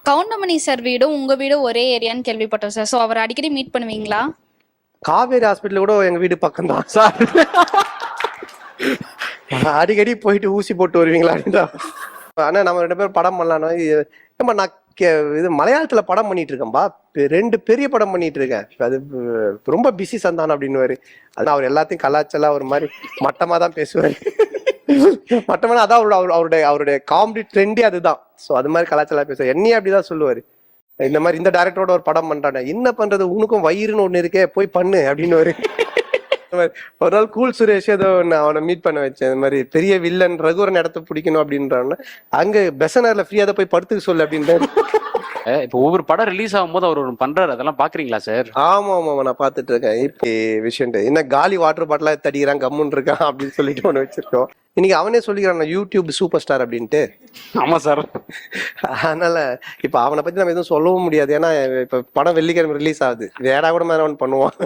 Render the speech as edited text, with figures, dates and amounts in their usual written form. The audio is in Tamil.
கவுண்டமணி சார் வீடும் உங்க வீடும் ஒரே ஏரியான்னு கேள்விப்பட்டோம் சார். ஸோ அவர் அடிக்கடி மீட் பண்ணுவீங்களா? காவேரி ஹாஸ்பிட்டல் கூட எங்க வீடு பக்கம் தான் சார். அடிக்கடி போயிட்டு ஊசி போட்டு வருவீங்களா? ஆனா நம்ம 2 பேரும் படம் பண்ணலாம். நான் இது மலையாளத்துல படம் பண்ணிட்டு இருக்கேன்பா. 2 பெரிய படம் பண்ணிட்டு இருக்கேன். அது ரொம்ப பிஸி சந்தான் அப்படின்னு. அது அவர் எல்லாத்தையும் கலாச்சலா ஒரு மாதிரி மட்டமா தான் பேசுவாரு. மட்டமான அதான் அவருடைய காமெடி ட்ரெண்டே அதுதான். ஸோ அது மாதிரி கலாச்சலா பேசுவார். என்னையே அப்படிதான் சொல்லுவாரு. இந்த மாதிரி இந்த டைரக்டரோட ஒரு படம் பண்றானே, என்ன பண்றது, உனக்கும் வயிறுன்னு ஒண்ணு இருக்கே, போய் பண்ணு அப்படின்னு. ஒரு நாள் கூல் சுரேஷ் ஏதோ அவனை மீட் பண்ண வச்சேன். இந்த மாதிரி பெரிய வில்லன் ரகுவரன் இடத்த பிடிக்கணும் அப்படின்றான்னா, அங்க பெசனர்ல ஃப்ரீயா தான் போய் படுத்துக்க சொல்லு அப்படின்றாரு. இப்போ ஒவ்வொரு படம் ரிலீஸ் ஆகும்போது அவர் ஒன்று பண்றாரு, அதெல்லாம் பாக்குறீங்களா சார்? ஆமா நான் பாத்துட்டு இருக்கேன். இப்போ விஷயம் என்ன, காலி வாட்டர் பாட்டிலா தடிக்கிறான் கம்முன்னு இருக்கான் அப்படின்னு சொல்லிட்டு ஒண்ணு வச்சிருக்கோம். இன்னைக்கு அவனே சொல்லிக்கிறான் யூடியூப் சூப்பர் ஸ்டார் அப்படின்ட்டு. ஆமா சார். அதனால இப்ப அவனை பத்தி நம்ம எதுவும் சொல்லவும் முடியாது. ஏன்னா இப்ப படம் வெள்ளிக்கிழமை ரிலீஸ் ஆகுது. வேற கூட மாதிரி அவன் பண்ணுவான்.